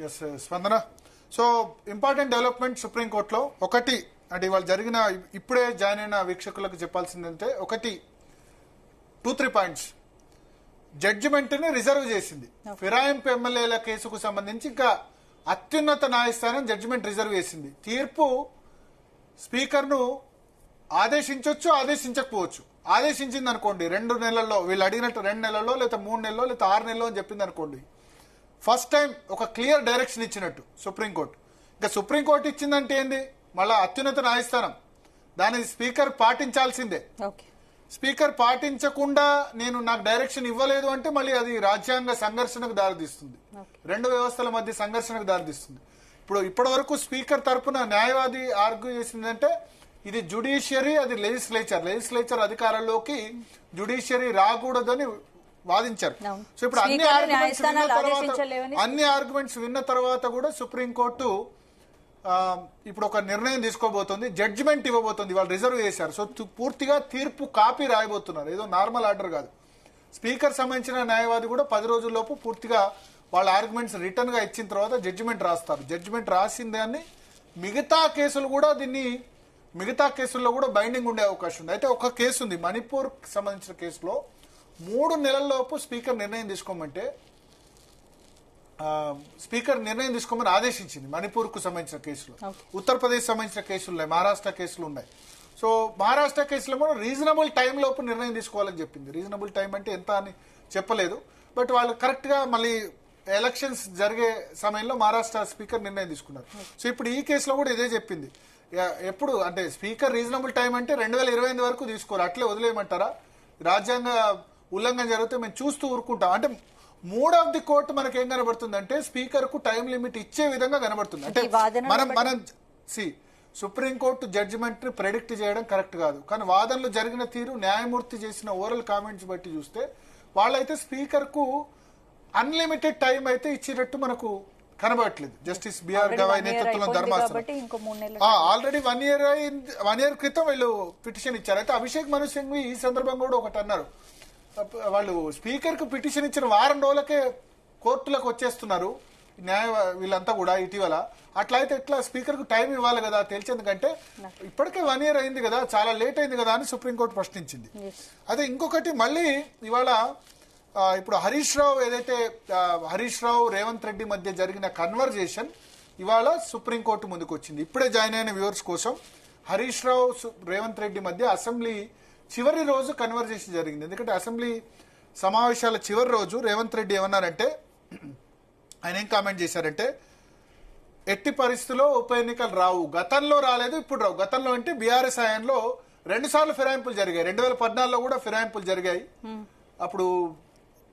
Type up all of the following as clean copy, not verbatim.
Yes స్పందన. So important development సుప్రీంకోర్టులో ఒకటి అంటే ఇవాళ జరిగిన ఇప్పుడే జాయిన్ అయిన వీక్షకులకు చెప్పాల్సిందంటే ఒకటి 2-3 పాయింట్స్. జడ్జిమెంట్ ని రిజర్వ్ చేసింది. ఫిరాయింపు ఎమ్మెల్యేల కేసుకు సంబంధించి ఇంకా అత్యున్నత న్యాయస్థానం జడ్జిమెంట్ రిజర్వ్ చేసింది. తీర్పు స్పీకర్ ను ఆదేశించవచ్చు, ఆదేశించకపోవచ్చు. ఆదేశించింది అనుకోండి 2 నెలల్లో, వీళ్ళు అడిగినట్టు 2 నెలల్లో లేదా 3 నెలల్లో లేదా 6 నెలల్లో అని చెప్పింది అనుకోండి, ఫస్ట్ టైం ఒక క్లియర్ డైరెక్షన్ ఇచ్చినట్టు సుప్రీంకోర్టు. ఇంకా సుప్రీంకోర్టు ఇచ్చిందంటే ఏంది, మళ్ళా అత్యున్నత న్యాయస్థానం, దాని స్పీకర్ పాటించాల్సిందే. స్పీకర్ పాటించకుండా నాకు డైరెక్షన్ ఇవ్వలేదు అంటే మళ్ళీ అది రాజ్యాంగ సంఘర్షణకు దారితీస్తుంది, 2 వ్యవస్థల మధ్య సంఘర్షణకు దారితీస్తుంది. ఇప్పటి వరకు స్పీకర్ తరపున న్యాయవాది ఆర్గ్యూ చేసిందంటే ఇది జ్యుడిషియరీ, అది లెజిస్లేచర్ అధికారంలోకి జ్యుడిషియరీ రాకూడదని వాదించారు. సో ఇప్పుడు అన్ని ఆర్గ్యుమెంట్స్ విన్న తర్వాత కూడా సుప్రీంకోర్టు ఇప్పుడు ఒక నిర్ణయం తీసుకోబోతోంది, జడ్జిమెంట్ ఇవ్వబోతోంది. వాళ్ళు రిజర్వ్ చేశారు. సో పూర్తిగా తీర్పు కాపీ రాయబోతున్నారు, ఏదో నార్మల్ ఆర్డర్ కాదు. స్పీకర్ సంబంధించిన న్యాయవాది కూడా 10 రోజుల్లోపు పూర్తిగా వాళ్ళ ఆర్గ్యుమెంట్స్ రిటర్న్ గా ఇచ్చిన తర్వాత జడ్జిమెంట్ రాస్తారు. జడ్జిమెంట్ రాసిన దాన్ని మిగతా కేసుల్లో కూడా బైండింగ్ ఉండే అవకాశం ఉంది. అయితే ఒక కేసు ఉంది, మణిపూర్ సంబంధించిన కేసులో 3 నెలల్లోపు స్పీకర్ నిర్ణయం తీసుకోమంటే ఆదేశించింది. మణిపూర్ కు సంబంధించిన కేసులు, ఉత్తరప్రదేశ్ సంబంధించిన కేసులు ఉన్నాయి, మహారాష్ట్ర కేసులు ఉన్నాయి. సో మహారాష్ట్ర కేసులో కూడా రీజనబుల్ టైం లోపు నిర్ణయం తీసుకోవాలని చెప్పింది. రీజనబుల్ టైం అంటే ఎంత అని చెప్పలేదు, బట్ వాళ్ళు కరెక్ట్ గా మళ్ళీ ఎలక్షన్స్ జరిగే సమయంలో మహారాష్ట్ర స్పీకర్ నిర్ణయం తీసుకున్నారు. సో ఇప్పుడు ఈ కేసులో కూడా ఇదే చెప్పింది. ఎప్పుడు అంటే స్పీకర్ రీజనబుల్ టైం అంటే 2028 వరకు తీసుకోరు, అట్లే వదిలేయమంటారా? రాజ్యాంగ ఉల్లంఘన జరిగితే మేము చూస్తూ ఊరుకుంటాం అంటే మూడ్ ఆఫ్ ది కోర్టు మనకి ఏం కనబడుతుంది అంటే స్పీకర్ కు టైం లిమిట్ ఇచ్చే విధంగా కనబడుతుంది. అంటే మనం సుప్రీంకోర్టు జడ్జిమెంట్ ని ప్రెడిక్ట్ చేయడం కరెక్ట్ కాదు, కానీ వాదనలు జరిగిన తీరు, న్యాయమూర్తి చేసిన ఓరల్ కామెంట్స్ బట్టి చూస్తే వాళ్ళైతే స్పీకర్ కు అన్లిమిటెడ్ టైం అయితే ఇచ్చినట్టు మనకు కనబడట్లేదు. జస్టిస్ బిఆర్ గవాయ్ నేతృత్వంలో ధర్మాసనం ఆల్రెడీ 1 ఇయర్ క్రితం వీళ్ళు పిటిషన్ ఇచ్చారు. అయితే అభిషేక్ మను సింఘ్వి ఈ సందర్భంగా కూడా ఒకటి అన్నారు, వాళ్ళు స్పీకర్ కు పిటిషన్ ఇచ్చిన 1 వారం రోజులకే కోర్టులకు వచ్చేస్తున్నారు వీళ్ళంతా కూడా ఇటీవల. అట్లా అయితే ఎట్లా? స్పీకర్ కు టైం ఇవ్వాలి కదా తెలిసేందుకంటే ఇప్పటికే 1 ఇయర్ అయింది కదా, చాలా లేట్ అయింది కదా అని సుప్రీంకోర్టు ప్రశ్నించింది. అదే ఇంకొకటి మళ్ళీ ఇవాళ ఇప్పుడు హరీష్ రావు రేవంత్ రెడ్డి మధ్య జరిగిన కన్వర్జేషన్ ఇవాళ సుప్రీంకోర్టు ముందుకు వచ్చింది. ఇప్పుడే జాయిన్ అయిన వ్యూవర్స్ కోసం, హరీష్ రావు రేవంత్ రెడ్డి మధ్య అసెంబ్లీ చివరి రోజు కన్వర్జేషన్ జరిగింది. ఎందుకంటే అసెంబ్లీ సమావేశాల చివరి రోజు రేవంత్ రెడ్డి ఏమన్నారంటే, ఆయన ఏం కామెంట్ చేశారంటే, ఎట్టి పరిస్థితుల్లో ఉప ఎన్నికలు రావు, గతంలో రాలేదు ఇప్పుడు రావు. గతంలో అంటే బీఆర్ఎస్ హయాంలో 2 సార్లు ఫిరాయింపులు జరిగాయి, 2014లో కూడా ఫిరాయింపులు జరిగాయి. అప్పుడు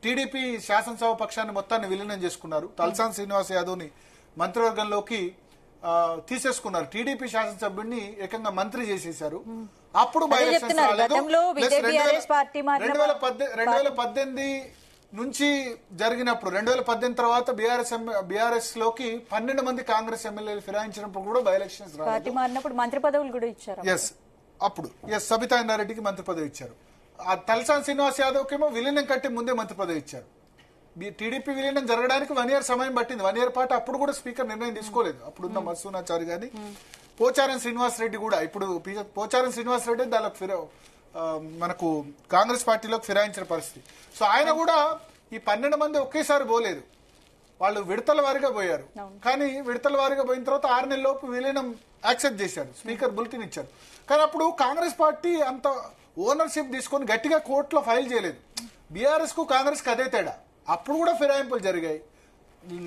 టీడీపీ శాసనసభ పక్షాన్ని మొత్తాన్ని విలీనం చేసుకున్నారు, తలసాని శ్రీనివాస్ యాదవ్ ని మంత్రివర్గంలోకి తీసేసుకున్నారు, టీడీపీ శాసనసభ్యుడిని ఏకంగా మంత్రి చేసేశారు. అప్పుడు 2018 నుంచి జరిగినప్పుడు 2018 తర్వాత బీఆర్ఎస్ లోకి 12 మంది కాంగ్రెస్ ఎమ్మెల్యేలు ఫిరాయించినప్పుడు కూడా బై ఎలక్షన్స్ మంత్రి పదవులు కూడా ఇచ్చారు. అప్పుడు సబితా ఇంద్రారెడ్డికి మంత్రి పదవి ఇచ్చారు. తలసాని శ్రీనివాస్ యాదవ్ కేమో విలీనం కంటే ముందే మంత్రి పదవి ఇచ్చారు. టీడీపీ విలీనం జరగడానికి 1 ఇయర్ సమయం పట్టింది. 1 ఇయర్ పాటు అప్పుడు కూడా స్పీకర్ నిర్ణయం తీసుకోలేదు. అప్పుడున్న మత్సూనాచారి గాని, పోచారం శ్రీనివాస్ రెడ్డి కూడా, ఇప్పుడు పోచారం శ్రీనివాస్ రెడ్డి దానికి మనకు కాంగ్రెస్ పార్టీలోకి ఫిరాయించిన పరిస్థితి. సో ఆయన కూడా ఈ 12 మంది ఒకేసారి పోలేదు, వాళ్ళు విడతల వారిగా పోయారు. కానీ విడతల వారిగా పోయిన తర్వాత 6 నెలల లోపు విలీనం యాక్సెప్ట్ చేశారు, స్పీకర్ బులెటిన్ ఇచ్చారు. కానీ అప్పుడు కాంగ్రెస్ పార్టీ అంత ఓనర్షిప్ తీసుకొని గట్టిగా కోర్టులో ఫైల్ చేయలేదు. బీఆర్ఎస్ కు కాంగ్రెస్ కు అదే తేడా. అప్పుడు కూడా ఫిరాయింపులు జరిగాయి.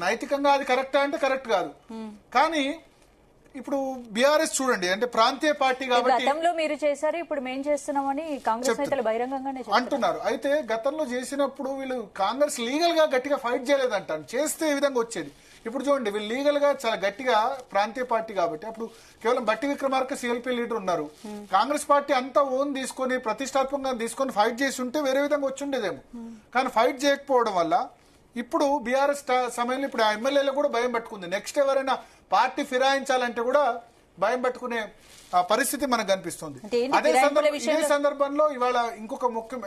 నైతికంగా అది కరెక్టా అంటే కరెక్ట్ కాదు. కానీ ఇప్పుడు బీఆర్ఎస్ చూడండి, అంటే ప్రాంతీయ పార్టీ కాబట్టి గతంలో మీరు చేశారు, ఇప్పుడు మేము చేస్తున్నామని కాంగ్రెస్ నేతలు బహిరంగంగానే అంటున్నారు. అయితే గతంలో చేసినప్పుడు వీళ్ళు కాంగ్రెస్ లీగల్ గా గట్టిగా ఫైట్ చేయలేదంటారు, చేస్తే ఈ విధంగా వచ్చేది. ఇప్పుడు చూడండి, వీళ్ళు లీగల్ గా చాలా గట్టిగా ప్రాంతీయ పార్టీ కాబట్టి అప్పుడు కేవలం బట్టి విక్రమార్క సిఎల్పీ లీడర్ ఉన్నారు. కాంగ్రెస్ పార్టీ అంతా ఓన్ తీసుకొని ప్రతిష్టాత్మకంగా తీసుకొని ఫైట్ చేసి ఉంటే వేరే విధంగా వచ్చుండేదేమో. కానీ ఫైట్ చేయకపోవడం వల్ల ఇప్పుడు బీఆర్ఎస్ సమయంలో ఇప్పుడు ఆ ఎమ్మెల్యేలు కూడా భయం పట్టుకుంది. నెక్స్ట్ ఎవరైనా పార్టీ ఫిరాయించాలంటే కూడా భయం పట్టుకునే పరిస్థితి మనకు కనిపిస్తుంది. ఇదే సందర్భంలో ఇవాళ ఇంకొక ముఖ్యం,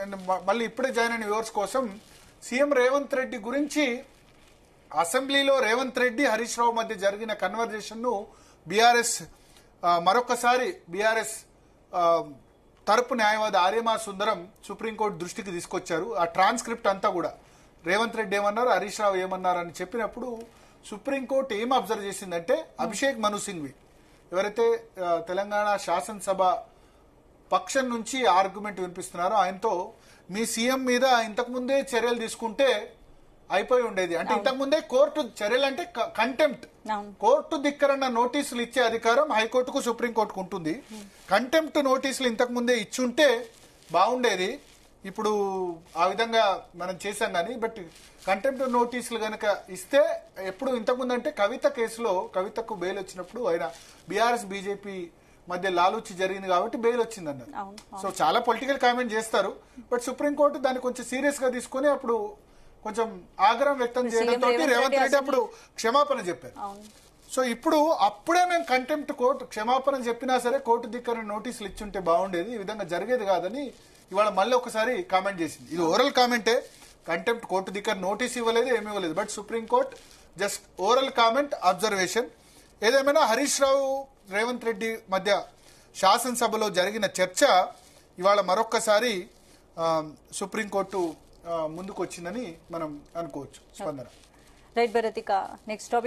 మళ్ళీ ఇప్పుడే జాయిన్ అయిన వ్యూవర్స్ కోసం, సీఎం రేవంత్ రెడ్డి గురించి అసెంబ్లీలో రేవంత్ రెడ్డి హరీష్ రావు మధ్య జరిగిన కన్వర్జేషన్ ను బీఆర్ఎస్ మరొకసారి బీఆర్ఎస్ తరపు న్యాయవాది ఆర్యమా సుందరం సుప్రీంకోర్టు దృష్టికి తీసుకొచ్చారు. ఆ ట్రాన్స్క్రిప్ట్ అంతా కూడా రేవంత్ రెడ్డి ఏమన్నారు, హరీష్ రావు ఏమన్నారు అని చెప్పినప్పుడు సుప్రీంకోర్టు ఏం అబ్జర్వ్ చేసిందంటే అభిషేక్ మను సింఘ్వి ఎవరైతే తెలంగాణ శాసనసభ పక్షం నుంచి ఆర్గ్యుమెంట్ వినిపిస్తున్నారో ఆయనతో మీ సీఎం మీద ఇంతకుముందే చర్యలు తీసుకుంటే అయిపోయి ఉండేది. అంటే ఇంతకుముందే కోర్టు చర్యలు అంటే కంటెంప్ట్, కోర్టు ధిక్కరణ నోటీసులు ఇచ్చే అధికారం హైకోర్టుకు సుప్రీంకోర్టుకు ఉంటుంది. కంటెంప్ట్ నోటీసులు ఇంతకు ముందే ఇచ్చుంటే బాగుండేది. ఇప్పుడు ఆ విధంగా మనం చేశాం కానీ బట్ కంటెంప్ట్ నోటీసులు కనుక ఇస్తే ఎప్పుడు ఇంతకుముందు అంటే కవిత కేసులో కవితకు బెయిల్ వచ్చినప్పుడు ఆయన బీఆర్ఎస్ బీజేపీ మధ్య లాలూచి జరిగింది కాబట్టి బెయిల్ వచ్చింది అన్నారు. సో చాలా పొలిటికల్ కామెంట్ చేస్తారు బట్ సుప్రీంకోర్టు దాన్ని కొంచెం సీరియస్ గా తీసుకుని అప్పుడు కొంచెం ఆగ్రహం వ్యక్తం చేయడంతో రేవంత్ రెడ్డి అప్పుడు క్షమాపణ చెప్పారు. సో ఇప్పుడు అప్పుడే మేము కంటెంప్ట్ కోర్టు క్షమాపణ చెప్పినా సరే కోర్టు ధిక్కరణ నోటీసులు ఇచ్చుంటే బాగుండేది, ఈ విధంగా జరిగేది కాదని ఇవాళ మళ్ళీ ఒకసారి కామెంట్ చేసింది. ఇది ఓరల్ కామెంటే, కంటెంప్ట్ కోర్టు ధిక్కరణ నోటీస్ ఇవ్వలేదు, ఏమి ఇవ్వలేదు. But supreme court just oral comment observation. ఏదేమైనా హరీష్ రావు రేవంత్ రెడ్డి మధ్య శాసనసభలో జరిగిన చర్చ ఇవాళ మరొక్కసారి సుప్రీంకోర్టు ముందుకు వచ్చిందని మనం అనుకోవచ్చు. స్పందన రైట్ భరత్, ఇక నెక్స్ట్ టాపిక్